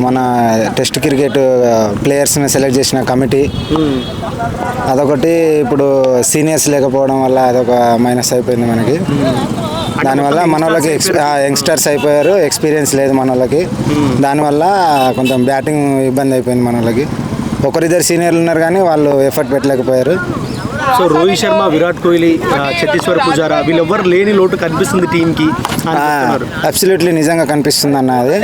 మన test cricket ప్లేయర్స్ని select చేసిన committee అదొకటి. ఇప్పుడు సీనియర్స్ లేకపోవడం వల్ల అదొక మైనస్ అయిపోయింది మనకి. దానివల్ల మన వాళ్ళకి యంగ్స్టర్స్ అయిపోయారు, ఎక్స్పీరియన్స్ లేదు మన వాళ్ళకి. దానివల్ల కొంచెం బ్యాటింగ్ ఇబ్బంది అయిపోయింది మన వాళ్ళకి. ఒకరిద్దరు సీనియర్లు ఉన్నారు కానీ వాళ్ళు ఎఫర్ట్ పెట్టలేకపోయారు. సో రోహిత్ శర్మ, విరాట్ కోహ్లీ, చతీశ్వర్ పుజారా వీళ్ళెవ్వరు లేని లోటు కనిపిస్తుంది టీంకి. అబ్సల్యూట్లీ నిజంగా కనిపిస్తుంది అన్న అది.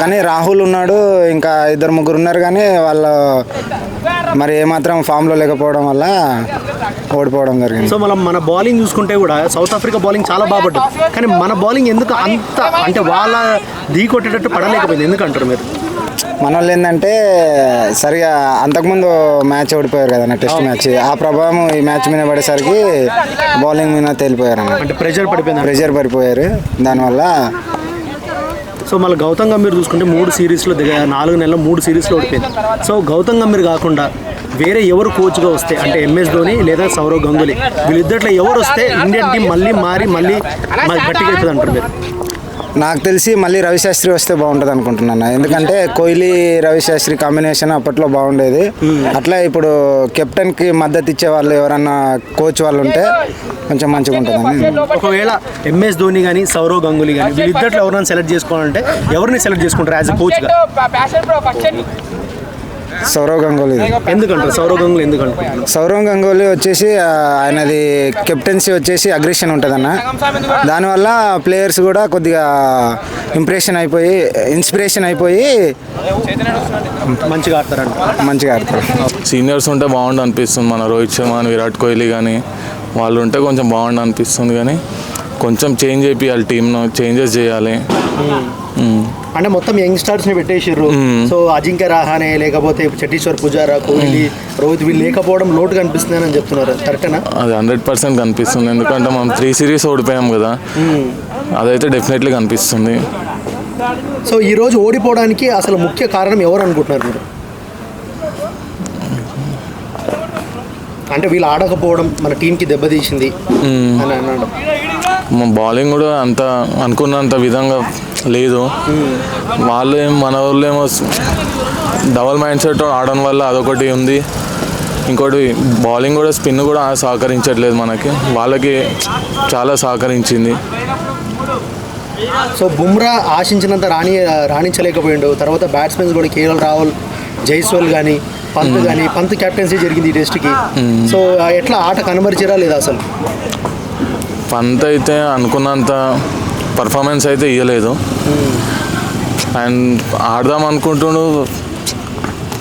కానీ రాహుల్ ఉన్నాడు, ఇంకా ఇద్దరు ముగ్గురు ఉన్నారు కానీ వాళ్ళు మరి ఏమాత్రం ఫామ్లో లేకపోవడం వల్ల ఓడిపోవడం జరిగింది. సో మన బౌలింగ్ చూసుకుంటే కూడా సౌత్ ఆఫ్రికా బౌలింగ్ చాలా బాగుపడ్డది, కానీ మన బౌలింగ్ ఎందుకు అంత అంటే వాళ్ళ ఢీ కొట్టేటట్టు పడలేకపోయింది ఎందుకంటారు మీరు? మన వాళ్ళు ఏంటంటే సరిగా అంతకుముందు మ్యాచ్ ఓడిపోయారు కదా టెస్ట్ మ్యాచ్, ఆ ప్రభావం ఈ మ్యాచ్ మీద పడేసరికి బౌలింగ్ మీద తేలిపోయారు అన్న. అంటే ప్రెషర్ పడిపోయారు దానివల్ల. సో మళ్ళీ గౌతమ్ గంభీర్ చూసుకుంటే 3 సిరీస్లో 4 నెలలు 3 సిరీస్లో ఓడిపోయింది. సో గౌతమ్ గంభీర్ కాకుండా వేరే ఎవరు కోచ్గా వస్తే అంటే MS ధోని లేదా సౌరవ్ గంగూలీ వీళ్ళిద్దరిలో ఎవరు వస్తే ఇండియన్ టీం మళ్ళీ గట్టిగా అవుతుంది అంటారు మీరు? నాకు తెలిసి మళ్ళీ రవిశాస్త్రి వస్తే బాగుంటుంది అనుకుంటున్నాను. ఎందుకంటే కోహ్లీ రవిశాస్త్రి కాంబినేషన్ అప్పట్లో బాగుండేది. అట్లా ఇప్పుడు కెప్టెన్కి మద్దతు ఇచ్చే వాళ్ళు ఎవరన్నా కోచ్ వాళ్ళు ఉంటే కొంచెం మంచిగా ఉంటుందని. ఒకవేళ MS ధోని కానీ సౌరవ్ గంగూలీ కానీ వీళ్ళిద్దరిలో ఎవరైనా సెలెక్ట్ చేసుకోవాలంటే ఎవరిని సెలెక్ట్ చేసుకుంటారు యాజ్ ఎ కోచ్గా? సౌరవ్ గంగూలీ. ఎందుకంటారు సౌరవ్ గంగూలీ వచ్చేసి ఆయనది కెప్టెన్సీ వచ్చేసి అగ్రెషన్ ఉంటుందన్న. దానివల్ల ప్లేయర్స్ కూడా కొద్దిగా ఇన్స్పిరేషన్ అయిపోయి మంచిగా ఆడతారు. సీనియర్స్ ఉంటే బాగుండు అనిపిస్తుంది. మన రోహిత్ శర్మ అని విరాట్ కోహ్లీ కానీ వాళ్ళు ఉంటే కొంచెం బాగుండు అనిపిస్తుంది. కానీ కొంచెం చేంజ్ చేయాలి, టీంను చేంజెస్ చేయాలి. అంటే మొత్తం యంగ్స్టర్స్ని పెట్టేసారు. సో అజింక్య రహానే లేకపోతే చతీశ్వర్ పుజారా, కోహ్లీ, రోహిత్ వీళ్ళు లేకపోవడం లోటు కనిపిస్తుంది అని చెప్తున్నారు. కరెక్టేనా? అది 100% కనిపిస్తుంది. ఎందుకంటే మనం 3 సిరీస్ ఓడిపోయాం కదా, అదైతే డెఫినెట్లీ కనిపిస్తుంది. సో ఈరోజు ఓడిపోవడానికి అసలు ముఖ్య కారణం ఎవరు అనుకుంటున్నారు మీరు? అంటే వీళ్ళు ఆడకపోవడం మన టీంకి దెబ్బతీసింది అని అన్నాడు. బౌలింగ్ కూడా అంత అనుకున్నంత విధంగా లేదు. మన వాళ్ళు ఏమో డబల్ మైండ్ సెట్ ఆడడం వల్ల అదొకటి ఉంది. ఇంకోటి బౌలింగ్ కూడా స్పిన్ కూడా సహకరించట్లేదు మనకి, వాళ్ళకి చాలా సహకరించింది. సో బుమ్రా ఆశించినంత రాణించలేకపోయిండు. తర్వాత బ్యాట్స్మెన్స్ కూడా కేఎల్ రాహుల్, జైస్వాల్ కానీ పంత్ కెప్టెన్సీ జరిగింది ఈ టెస్ట్కి. సో ఎట్లా ఆట కనబరిచారా లేదా? అసలు పంత్ అయితే అనుకున్నంత పర్ఫార్మెన్స్ అయితే ఇవ్వలేదు. అండ్ ఆడదాం అనుకుంటుండు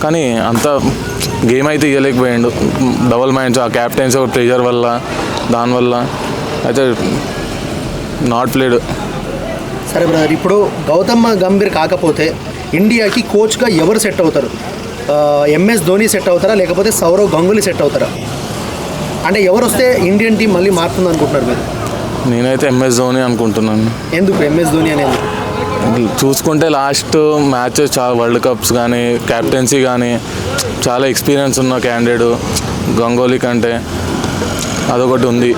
కానీ అంత గేమ్ అయితే ఇవ్వలేకపోయాడు. డబుల్ మైండ్స్ ఆ క్యాప్టెన్సీ ప్రెషర్ వల్ల దానివల్ల అయితే నాట్ ప్లేడ్. సరే బ్రదర్, ఇప్పుడు గౌతమ్ గంభీర్ కాకపోతే ఇండియాకి కోచ్గా ఎవరు సెట్ అవుతారు? MS ధోని సెట్ అవుతారా లేకపోతే సౌరవ్ గంగూలీ సెట్ అవుతారా? అంటే ఎవరు వస్తే ఇండియన్ టీం మళ్ళీ మారుతుంది అనుకుంటున్నారు మీరు? నేనైతే MS ధోని అనుకుంటున్నాను. ఎందుకు MS ధోని అనేది? చూసుకుంటే లాస్ట్ మ్యాచెస్ చాలా వరల్డ్ కప్స్ కానీ క్యాప్టెన్సీ కానీ చాలా ఎక్స్పీరియన్స్ ఉన్న క్యాండిడేట్ గంగూలీ కంటే అదొకటి ఉంది.